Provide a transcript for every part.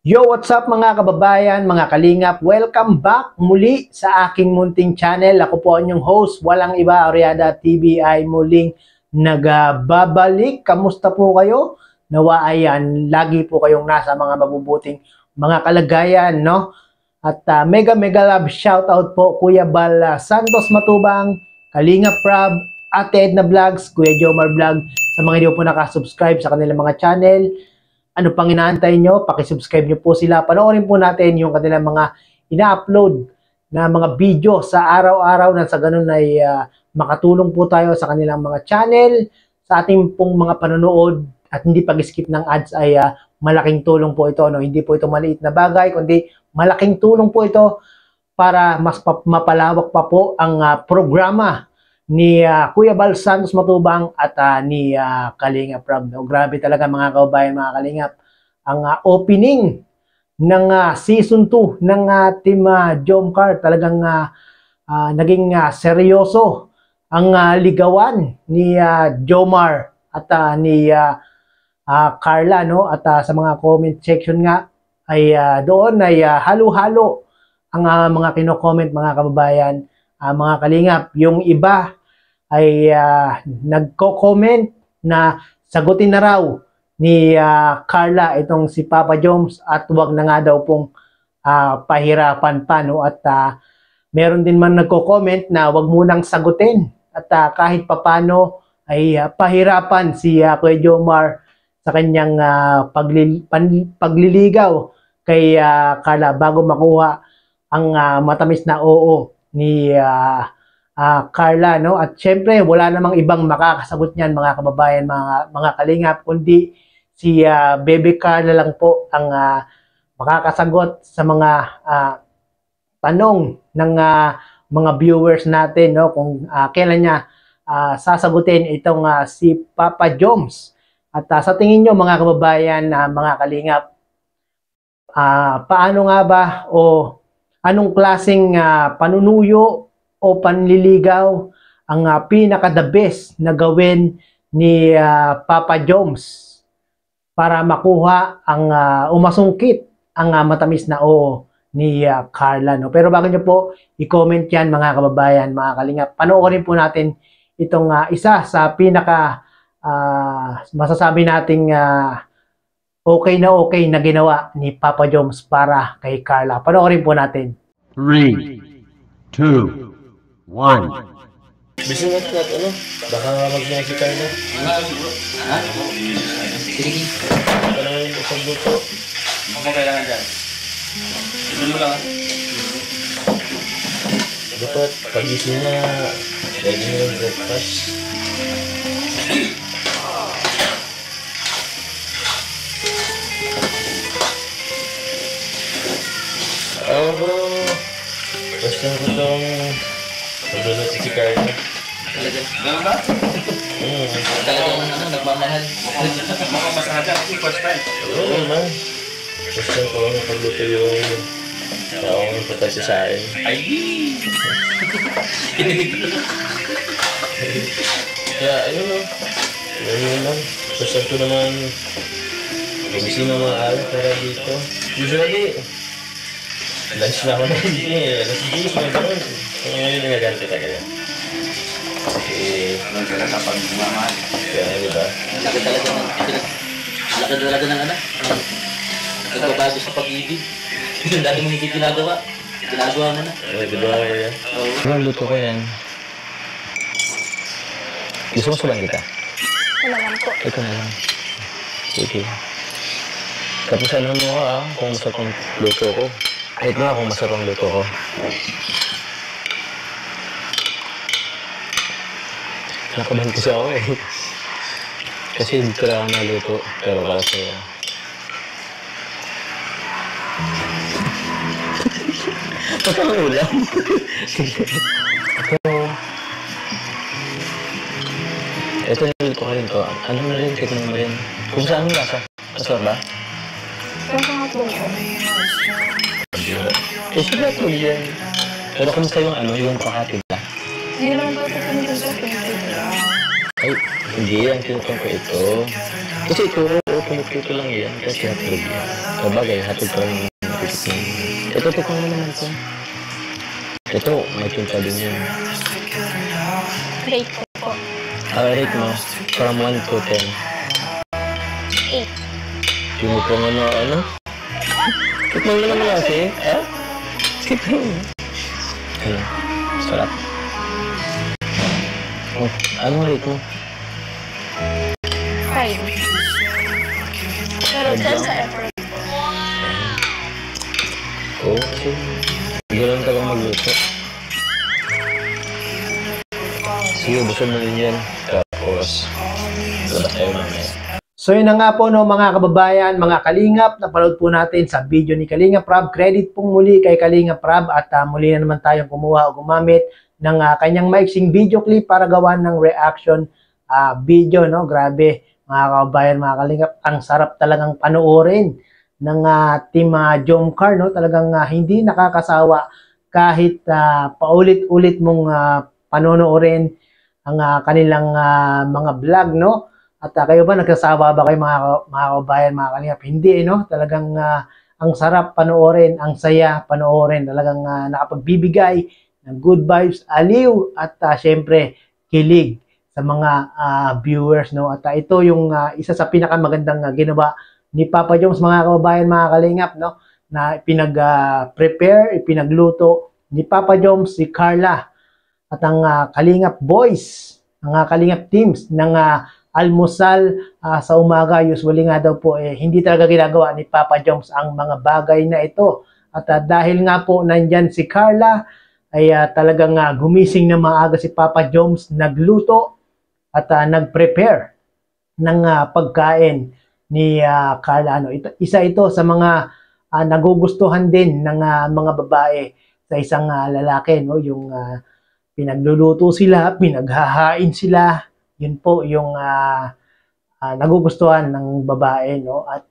Yo, what's up mga kababayan, mga kalingap? Welcome back muli sa aking munting channel. Ako po ang inyong host, walang iba, Oriada TV ay muling nagbabalik. Kamusta po kayo? Nawa ayan, lagi po kayong nasa mga mabubuting mga kalagayan, no? At mega love shoutout po Kuya Bal Santos Matubang, Kalingap Prab, Ate Edna Vlogs, Kuya Jomar Vlog, sa mga hindi po nakasubscribe sa kanilang mga channel. Ano pang inaantay nyo? Pakisubscribe nyo po sila. Panoorin po natin yung kanilang mga ina-upload na mga video sa araw-araw na sa ganun ay makatulong po tayo sa kanilang mga channel, sa ating pong mga panonood at hindi pag-skip ng ads ay malaking tulong po ito. No? Hindi po ito maliit na bagay, kundi malaking tulong po ito para mas mapalawak pa po ang programa ni Kuya Bal Santos Matubang at ni Kalingap Prab. No? Grabe talaga mga kababayan, mga Kalingap. Ang opening ng season 2 ng Team Jomcar talagang naging seryoso ang ligawan ni Jomar at ni Carla. No? At sa mga comment section nga ay doon ay halo-halo ang mga kino-comment mga kababayan, mga Kalingap. Yung iba ay nagko-comment na sagutin na raw ni Carla itong si Papa Joms at wag na nga daw pong pahirapan pa. No? At meron din man nagko-comment na wag munang sagutin at kahit papano ay pahirapan si Kuya Jomar sa kanyang pagliligaw kay Carla bago makuha ang matamis na oo ni Carla, no? At syempre, wala namang ibang makakasagot niyan mga kababayan, mga Kalingap, kundi si Baby Carla lang po ang makakasagot sa mga tanong ng mga viewers natin, no? Kung kailan niya sasagutin itong si Papa Joms. At sa tingin nyo mga kababayan, mga Kalingap, paano nga ba o anong klaseng panunuyo o panliligaw ang pinaka-the best na gawin ni Papa Joms para makuha ang umasungkit ang matamis na oo ni Carla. No? Pero bago nyo po i-comment yan mga kababayan, mga Kalingap, panoorin po natin itong isa sa pinaka masasabi nating okay na ginawa ni Papa Joms para kay Carla. Panoorin po natin. 3, 2, 1. Bisa nga ito ano? Baka mag-nice si Carla. Ha? Sige. Baka naman yung isang luto. Ano mo kailangan dyan? Ito mo lang. Dapat pagising na ready mo yung breakfast. Bro. Basta ko itong magluluto si Carla. Talaga? Gano'n ba? Talagang nagmamahal. Mukhang masarap yan kasi first time. Oo naman. Basta ko magluto yung taong importante sa akin. Ay! Kaya ayun o. Ayun lang. Basta ko naman gumising ng mga araw para dito. Usually, lunch na ako na hindi eh. Alas 10 na gano'n. Ngayon nagaganti talaga. Ano sila sa pagmamahal? Kaya diba? Laki talaga ng ano? Nagbabago sa pag-ibig. Yung dati mong hindi ginagawa mo na. Ay, diba kaya? Oo. Anong luto ko yan? Gusto mo sabahin kita? Wala lang po. Ito na lang. Sige. Tapos ano mo kung masarap ang luto ko. Kahit nga kung masarap ang luto ko. Nakabahan kasi ako eh. Kasi dito lang ako naluto. Pero para sa'yo. Ba't ang ulam? Sige. Ito niluto ka rin to. Ano mo rin? Tignan mo rin. Kung saan mo lasa? Masarap ba? Masarap po po. Eh, sige at huwag yan. Pero kumusta yung ano, yung pakatid ba? Hindi naman po ito pinitong sa pinitong. Ay, hindi yan. Tinutong ko ito. Kasi ito, Ito lang yan kasi hotdog yan. Sabagay, hotdog pa lang yung titikman. Ito, tikman mo naman ito. Ito, may tinta din yan. Rate ko po. Rate mo, from 1 to 10. 8. Sino po ano? Tikman mo naman kasi, Tikman mo. Ayun, sarap. Oh, ano rate mo? 5. Pero 10 sa effort. Oo, kasi ganun tagang magluto. Sige, busan mo din yan. Tapos, labas tayo mamaya. So yun na nga po no mga kababayan, mga Kalingap, napanood po natin sa video ni Kalingap Rab. Credit pong muli kay Kalingap Rab at muli na naman tayong kumuha o gumamit ng kanyang maiksing video clip para gawan ng reaction video, no? Grabe mga kababayan, mga Kalingap, ang sarap talagang panoorin ng team Jomcar, no? Talagang hindi nakakasawa kahit paulit-ulit mong panonoorin ang kanilang mga vlog, no? At kayo ba, nagsasawa ba kayo mga kababayan, mga Kalingap? Hindi, no? Talagang ang sarap panoorin, ang saya panoorin. Talagang nakapagbibigay ng good vibes, aliw, at syempre, kilig sa mga viewers, no? At ito yung isa sa pinakamagandang ginawa ni Papa Joms, mga kababayan, mga Kalingap, no? Na pinag-prepare, ipinagluto ni Papa Joms, si Carla, at ang Kalingap Boys, ang Kalingap teams ng almusal sa umaga. Usually nga daw po hindi talaga ginagawa ni Papa Joms ang mga bagay na ito. At dahil nga po nandyan si Carla, ay talagang gumising na maaga si Papa Joms, nagluto at nag-prepare ng pagkain ni Carla. Ano, isa ito sa mga nagugustuhan din ng mga babae sa isang lalaki, no? Yung pinagluluto sila, pinaghahain sila. Yun po yung nagugustuhan ng babae, no? At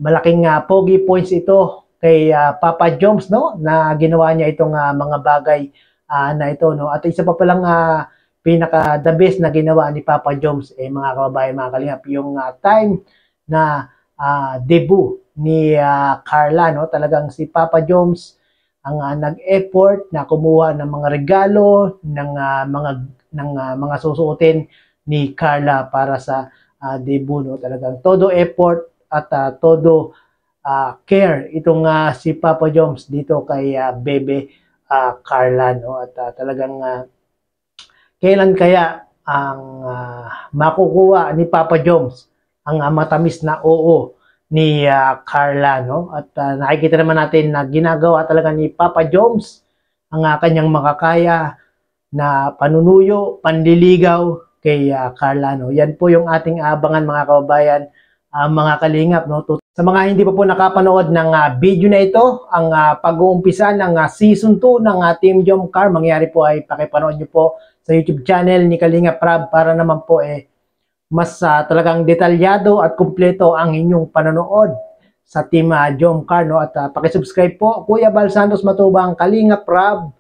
malaking pogi points ito kay Papa Joms, no? Na ginawa niya itong mga bagay na ito, no? At isa pa palang pinaka the best na ginawa ni Papa Joms, mga kababayan, mga Kalingap, yung time na debut ni Carla, no? Talagang si Papa Joms ang nag-effort na kumuha ng mga regalo, ng mga susuotin ni Carla para sa debut, no? Talagang todo effort at todo care itong si Papa Joms dito kay Bebe Carla, no? At talagang kailan kaya ang makukuha ni Papa Joms ang matamis na oo ni Carla, no? At nakikita naman natin na ginagawa talaga ni Papa Joms ang kanyang makakaya na panunuyo, panliligaw kay Carla, no? Yan po yung ating abangan, mga kababayan, mga Kalingap, no? Sa mga hindi pa po nakapanood ng video na ito, ang pag-uumpisa ng season 2 ng Team Jomcar, mangyari po ay pakipanood nyo po sa YouTube channel ni Kalingap Rab para naman po mas talagang detalyado at kumpleto ang inyong panonood sa Team Jomcar, no? At pakisubscribe po, Kuya Bal Santos Matubang, Kalingap Rab,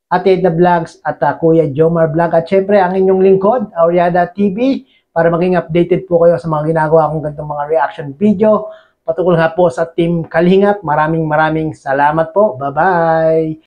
Ate Edna Vlogs, at Kuya Jomar Vlog. At syempre ang inyong lingkod, Oriada TV, para maging updated po kayo sa mga ginagawa kong ganitong mga reaction video patungkol nga po sa Team Kalingap. Maraming salamat po. Bye-bye!